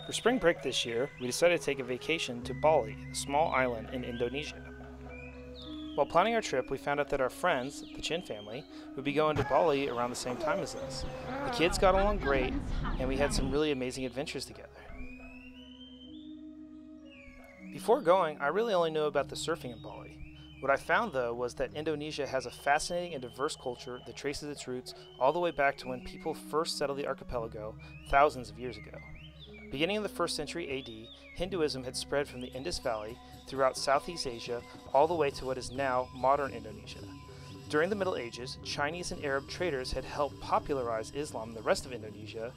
For spring break this year, we decided to take a vacation to Bali, a small island in Indonesia. While planning our trip, we found out that our friends, the Chin family, would be going to Bali around the same time as us. The kids got along great, and we had some really amazing adventures together. Before going, I really only knew about the surfing in Bali. What I found, though, was that Indonesia has a fascinating and diverse culture that traces its roots all the way back to when people first settled the archipelago thousands of years ago. Beginning in the 1st century AD, Hinduism had spread from the Indus Valley throughout Southeast Asia all the way to what is now modern Indonesia. During the Middle Ages, Chinese and Arab traders had helped popularize Islam in the rest of Indonesia.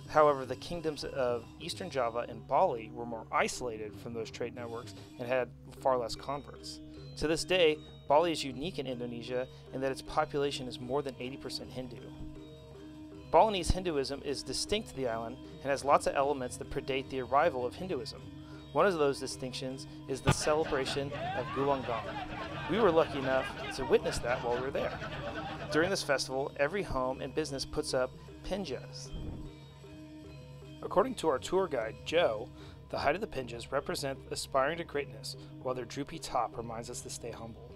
However, the kingdoms of Eastern Java and Bali were more isolated from those trade networks and had far less converts. To this day, Bali is unique in Indonesia in that its population is more than 80% Hindu. Balinese Hinduism is distinct to the island and has lots of elements that predate the arrival of Hinduism. One of those distinctions is the celebration of Gulanggang. We were lucky enough to witness that while we were there. During this festival, every home and business puts up pinjas. According to our tour guide, Joe, the height of the pinjas represent aspiring to greatness, while their droopy top reminds us to stay humble.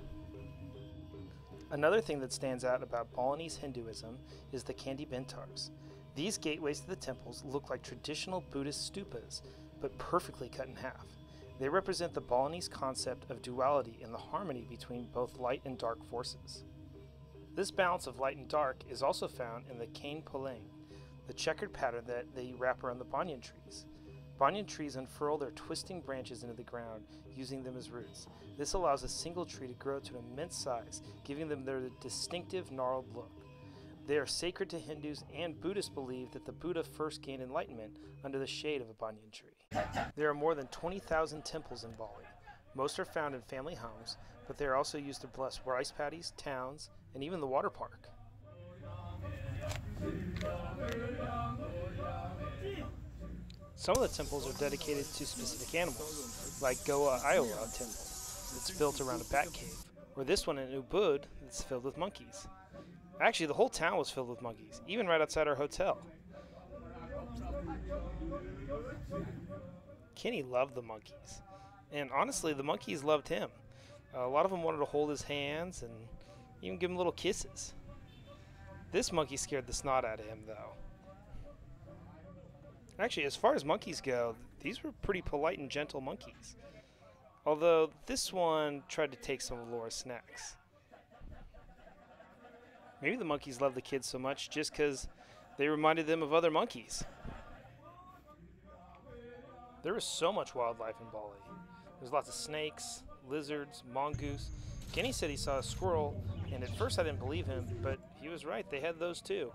Another thing that stands out about Balinese Hinduism is the Candi Bintars. These gateways to the temples look like traditional Buddhist stupas, but perfectly cut in half. They represent the Balinese concept of duality and the harmony between both light and dark forces. This balance of light and dark is also found in the Kain Poleng, the checkered pattern that they wrap around the banyan trees. Banyan trees unfurl their twisting branches into the ground, using them as roots. This allows a single tree to grow to an immense size, giving them their distinctive gnarled look. They are sacred to Hindus, and Buddhists believe that the Buddha first gained enlightenment under the shade of a banyan tree. There are more than 20,000 temples in Bali. Most are found in family homes, but they are also used to bless rice paddies, towns, and even the water park. Some of the temples are dedicated to specific animals, like Goa, Iowa Temple, that's built around a bat cave, or this one in Ubud that's filled with monkeys. Actually, the whole town was filled with monkeys, even right outside our hotel. Kenny loved the monkeys, and honestly, the monkeys loved him. A lot of them wanted to hold his hands and even give him little kisses. This monkey scared the snot out of him, though. Actually, as far as monkeys go, these were pretty polite and gentle monkeys. Although, this one tried to take some of Laura's snacks. Maybe the monkeys loved the kids so much just because they reminded them of other monkeys. There was so much wildlife in Bali. There's lots of snakes, lizards, mongoose. Kenny said he saw a squirrel, and at first I didn't believe him, but he was right, they had those too.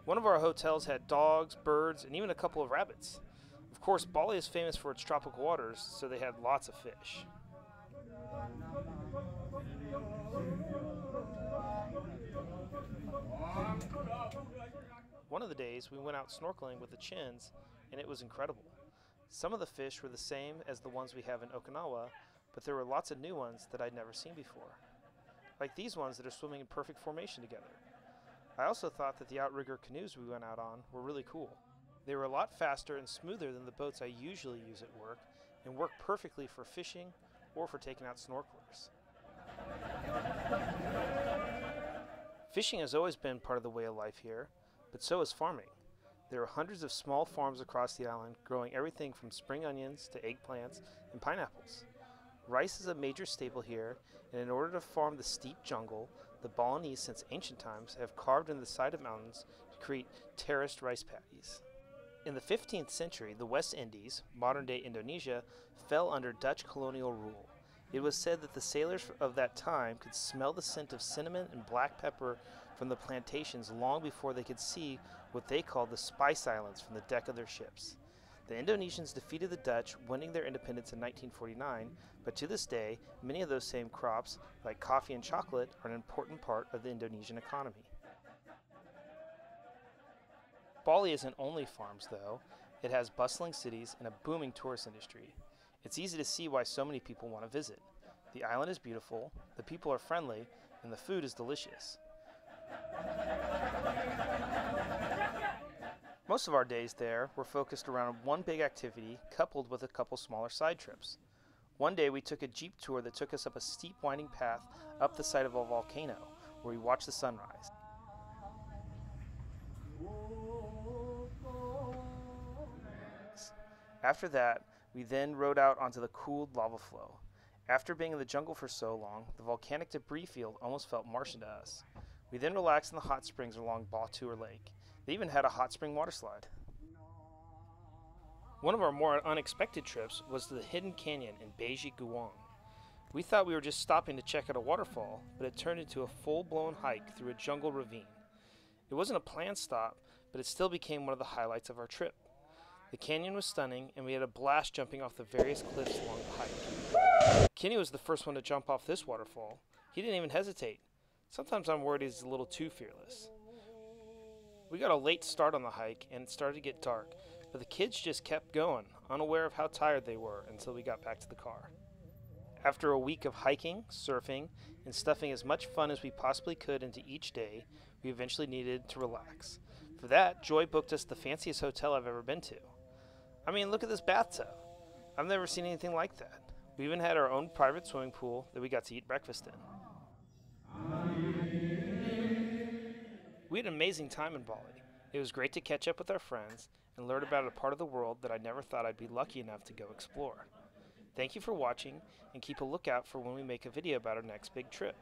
One of our hotels had dogs, birds, and even a couple of rabbits. Of course, Bali is famous for its tropical waters, so they had lots of fish. One of the days, we went out snorkeling with the Chins, and it was incredible. Some of the fish were the same as the ones we have in Okinawa, but there were lots of new ones that I'd never seen before. Like these ones that are swimming in perfect formation together. I also thought that the outrigger canoes we went out on were really cool. They were a lot faster and smoother than the boats I usually use at work, and work perfectly for fishing or for taking out snorkelers. Fishing has always been part of the way of life here, but so is farming. There are hundreds of small farms across the island growing everything from spring onions to eggplants and pineapples. Rice is a major staple here, and in order to farm the steep jungle, the Balinese since ancient times have carved in the side of mountains to create terraced rice paddies. In the 15th century, the West Indies, modern-day Indonesia, fell under Dutch colonial rule. It was said that the sailors of that time could smell the scent of cinnamon and black pepper from the plantations long before they could see what they called the Spice Islands from the deck of their ships. The Indonesians defeated the Dutch, winning their independence in 1949, but to this day, many of those same crops, like coffee and chocolate, are an important part of the Indonesian economy. Bali isn't only farms, though. It has bustling cities and a booming tourist industry. It's easy to see why so many people want to visit. The island is beautiful, the people are friendly, and the food is delicious. Most of our days there were focused around one big activity coupled with a couple smaller side trips. One day we took a jeep tour that took us up a steep winding path up the side of a volcano where we watched the sunrise. After that, we then rode out onto the cooled lava flow. After being in the jungle for so long, the volcanic debris field almost felt Martian to us. We then relaxed in the hot springs along Bautur Lake. They even had a hot spring water slide. One of our more unexpected trips was to the hidden canyon in Beiji Guang. We thought we were just stopping to check out a waterfall, but it turned into a full-blown hike through a jungle ravine. It wasn't a planned stop, but it still became one of the highlights of our trip. The canyon was stunning, and we had a blast jumping off the various cliffs along the hike. Kenny was the first one to jump off this waterfall. He didn't even hesitate. Sometimes I'm worried he's a little too fearless. We got a late start on the hike, and it started to get dark, but the kids just kept going, unaware of how tired they were until we got back to the car. After a week of hiking, surfing, and stuffing as much fun as we possibly could into each day, we eventually needed to relax. For that, Joy booked us the fanciest hotel I've ever been to. I mean, look at this bathtub. I've never seen anything like that. We even had our own private swimming pool that we got to eat breakfast in. We had an amazing time in Bali. It was great to catch up with our friends and learn about a part of the world that I never thought I'd be lucky enough to go explore. Thank you for watching, and keep a lookout for when we make a video about our next big trip.